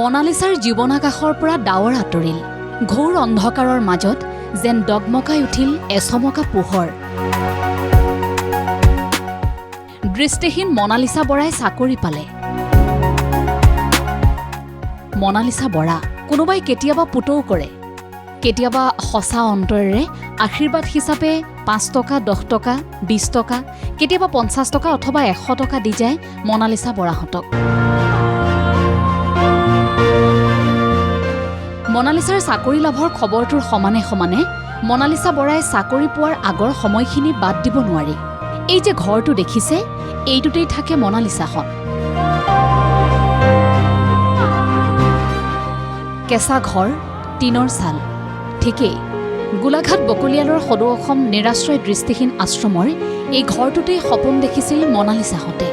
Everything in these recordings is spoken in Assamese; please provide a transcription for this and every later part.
মনালিছাৰ জীৱনাকাশৰ পৰা ডাৱৰ আঁতৰিল ঘোৰ অন্ধকাৰৰ মাজত যেন ডগমকাই উঠিল এচমকা পোহৰ দৃষ্টিহীন মনালিছা বৰাই চাকৰি পালে মনালিছা বৰা কোনোবাই কেতিয়াবা পুতৌ কৰে কেতিয়াবা সঁচা অন্তৰেৰে আশীৰ্বাদ হিচাপে 5 টকা 10 টকা 20 টকা কেতিয়াবা 50 টকা অথবা 100 টকা দি যায় মনালিছা বৰাহঁতক মনালিছাৰ চাকৰি লাভৰ খবৰটোৰ সমানে সমানে মনালিছা বৰাই চাকৰি পোৱাৰ আগৰ সময়খিনি বাদ দিব নোৱাৰি এই যে ঘৰটো দেখিছে এইটোতেই থাকে মনালিছাখন কেঁচা ঘৰ টিনৰ চাল ঠিকেই গোলাঘাট বকলিয়ালৰ সদৌ অসম নিৰাশ্ৰয় দৃষ্টিহীন আশ্ৰমৰ এই ঘৰটোতেই সপোন দেখিছিল মনালিছাহঁতে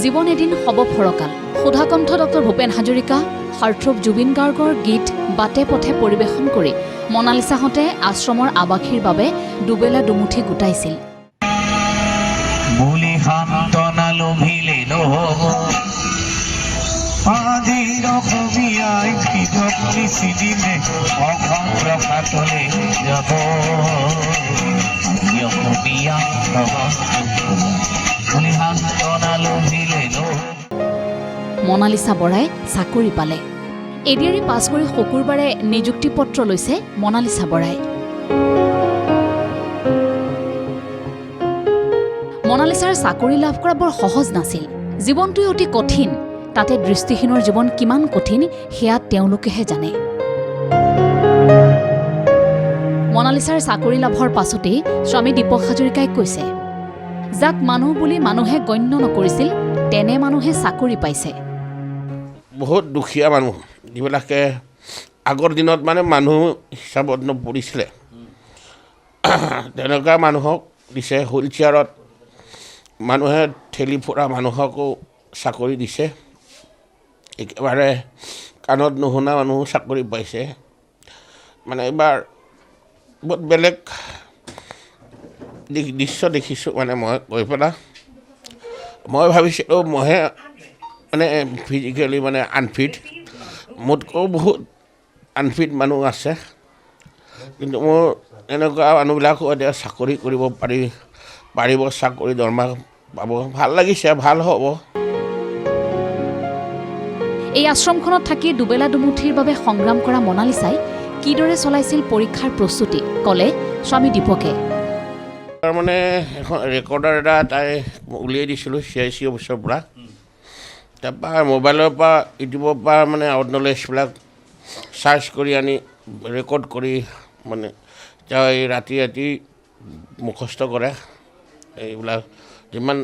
জীৱন এদিন হ'ব ফৰকাল সুধাকণ্ঠ ডক্টৰ ভূপেন হাজৰিকা হাৰ্থৰৱ জুবিন গাৰ্গৰ গীত বাটে পথে পৰিৱেশন কৰি মনালিছাহঁতে আশ্ৰমৰ আৱাসীৰ বাবে দুবেলা দুমুঠি গোটাইছিল মনালিছা বৰাই চাকৰি পালে এডিআৰই পাছ কৰি শুকুৰবাৰে নিযুক্তি পত্ৰ লৈছে মনালিছা বৰাই মনালিছাৰ চাকৰি লাভ কৰা বৰ সহজ নাছিল জীৱনটোই অতি কঠিন তাতে দৃষ্টিহীনৰ জীৱন কিমান কঠিন সেয়া তেওঁলোকেহে জানে মনালিছাৰ চাকৰি লাভৰ পাছতেই স্বামী দীপক হাজৰিকাই কৈছে যাক মানুহ বুলি মানুহে গণ্য নকৰিছিল তেনে মানুহে চাকৰি পাইছে বহুত দুখীয়া মানুহ যিবিলাকে আগৰ দিনত মানে মানুহ হিচাপত নপৰিছিলে তেনেকুৱা মানুহক দিছে হুইল চেয়াৰত মানুহে ঠেলি ফুৰা মানুহকো চাকৰি দিছে একেবাৰে কাণত নুশুনা মানুহ চাকৰি পাইছে মানে এইবাৰ বহুত বেলেগ দৃশ্য দেখিছোঁ মানে মই কৈ পেলাই মই ভাবিছিলোঁ মইহে মানে ফিজিকেলি মানে আনফিট মোতকৈও বহুত আনফিট মানুহ আছে কিন্তু মোৰ এনেকুৱা মানুহবিলাকো এতিয়া চাকৰি কৰিব পাৰিব চাকৰি দৰমহা পাব ভাল লাগিছে ভাল হ'ব এই আশ্ৰমখনত থাকি দুবেলা দুমুঠিৰ বাবে সংগ্ৰাম কৰা মনালিছাই কিদৰে চলাইছিল পৰীক্ষাৰ প্ৰস্তুতি ক'লে স্বামী দীপকে মানে এখন ৰেকৰ্ডাৰ এটা তাই উলিয়াই দিছিলোঁ CIC অফিচৰ পৰা তাৰপৰা মোবাইলৰ পৰা ইউটিউবৰ পৰা মানে আউট নলেজবিলাক চাৰ্চ কৰি আনি ৰেকৰ্ড কৰি মানে তাই ৰাতি ৰাতি মুখস্থ কৰে এইবিলাক যিমান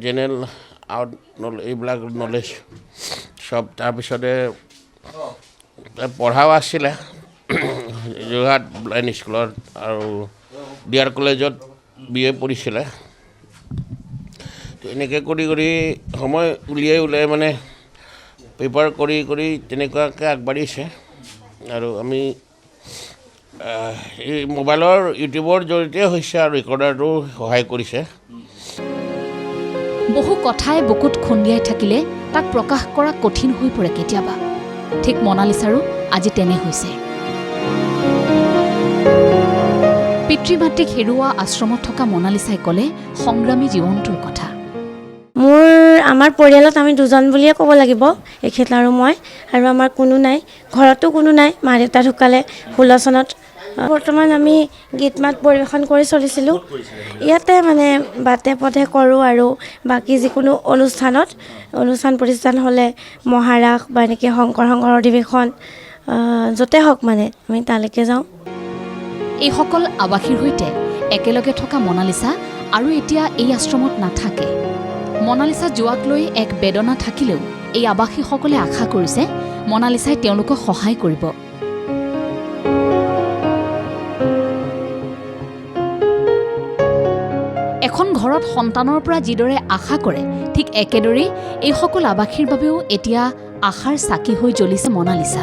জেনেৰেল আউট এইবিলাক নলেজ সব তাৰপিছতে পঢ়াও আছিলে যোৰহাট ব্লাইণ্ড স্কুলত আৰু ডিআৰ কলেজত BA পঢ়িছিলে এনেকৈ কৰি সময় উলিয়াই মানে পেপাৰ কৰি তেনেকুৱাকৈ আগবাঢ়িছে আৰু আমি এই মোবাইলৰ ইউটিউবৰ জৰিয়তে হৈছে আৰু ৰেকৰ্ডাৰটো সহায় কৰিছে বহু কথাই বুকুত খুন্দিয়াই থাকিলে তাক প্ৰকাশ কৰা কঠিন হৈ পৰে কেতিয়াবা ঠিক মনালিছাৰো আজি তেনে হৈছে পিতৃ মাতৃক হেৰুওৱা আশ্ৰমত থকা মনালিছাই ক'লে সংগ্ৰামী জীৱনটোৰ কথা আমাৰ পৰিয়ালত আমি দুজন বুলিয়ে ক'ব লাগিব এখেত আৰু মই আৰু আমাৰ কোনো নাই ঘৰতো কোনো নাই মা দেউতা ঢুকালে 16 চনত বৰ্তমান আমি গীত মাত পৰিৱেশন কৰি চলিছিলোঁ ইয়াতে মানে বাটে পথে কৰোঁ আৰু বাকী যিকোনো অনুষ্ঠান প্ৰতিষ্ঠান হ'লে মহাৰাস বা এনেকৈ শংকৰ সংঘৰ অধিৱেশন য'তে হওক মানে আমি তালৈকে যাওঁ এইসকল আৱাসীৰ সৈতে একেলগে থকা মনালিছা আৰু এতিয়া এই আশ্ৰমত নাথাকে মনালিছা যোৱাক লৈ এক বেদনা থাকিলেও এই আৱাসীসকলে আশা কৰিছে মনালিছাই তেওঁলোকক সহায় কৰিব এখন ঘৰত সন্তানৰ পৰা যিদৰে আশা কৰে ঠিক একেদৰেই এইসকল আৱাসীৰ বাবেও এতিয়া আশাৰ চাকি হৈ জ্বলিছে মনালিছা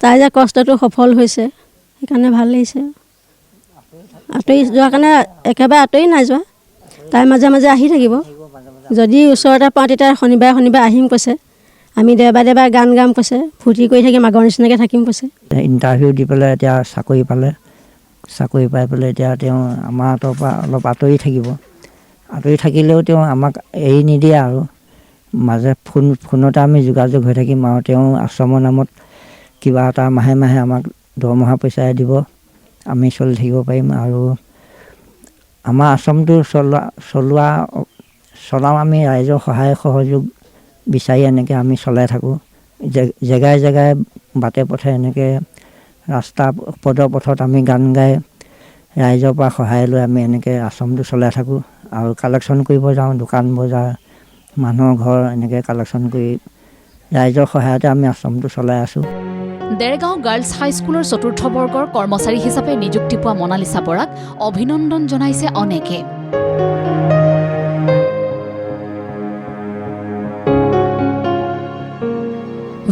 তাই যে কষ্টটো সফল হৈছে সেইকাৰণে ভাল লাগিছে আঁতৰি যোৱাৰ কাৰণে একেবাৰে আঁতৰি নাই যোৱা তাই মাজে মাজে আহি থাকিব যদি ওচৰতে পাওঁ তেতিয়া শনিবাৰে আহিম কৈছে। আমি দেওবাৰে গান গাম কৈছে, ফূৰ্তি কৰি থাকিম, আগৰ নিচিনাকৈ থাকিম কৈছে। ইণ্টাৰভিউ দি পেলাই এতিয়া চাকৰি পালে, চাকৰি পাই পেলাই এতিয়া তেওঁ আমাৰ হাতৰ পৰা অলপ আঁতৰি থাকিব। আঁতৰি থাকিলেও তেওঁ আমাক এৰি নিদিয়ে আৰু মাজে ফোনতে আমি যোগাযোগ হৈ থাকিম আৰু তেওঁ আশ্ৰমৰ নামত কিবা এটা মাহে মাহে আমাক দৰমহা পইচাই দিব, আমি চলি থাকিব পাৰিম। আৰু আমাৰ আশ্ৰমটো চলাওঁ আমি ৰাইজৰ সহায় সহযোগ বিচাৰি এনেকৈ আমি চলাই থাকোঁ। জেগাই জেগাই বাটে পথে এনেকৈ ৰাস্তা পথত আমি গান গাই ৰাইজৰ পৰা সহায় লৈ আমি এনেকৈ আশ্ৰমটো চলাই থাকোঁ। আৰু কালেকশ্যন কৰিব যাওঁ, দোকান বজাৰ মানুহৰ ঘৰ এনেকৈ কালেকশ্যন কৰি ৰাইজৰ সহায়তে আমি আশ্ৰমটো চলাই আছোঁ। দেৰগাঁও গাৰ্লছ হাইস্কুলৰ ৪ৰ্থ বৰ্গৰ কৰ্মচাৰী হিচাপে নিযুক্তি পোৱা মনালিছা বৰাক অভিনন্দন জনাইছে অনেকে।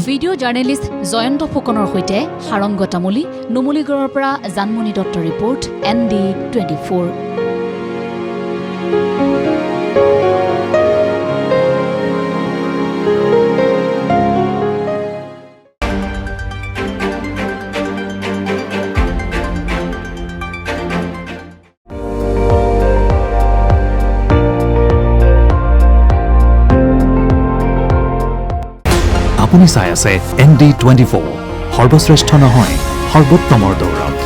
ভিডিঅ' জাৰ্নেলিষ্ট জয়ন্ত ফুকনৰ সৈতে সাৰংগ তামুলী, নুমলীগড়ৰ পৰা জানমণি দত্ত ৰিপৰ্ট, ND24। আপুনি চাই আছে ND24, সৰ্বশ্ৰেষ্ঠ নহয় সৰ্বোত্তমৰ দৌৰত।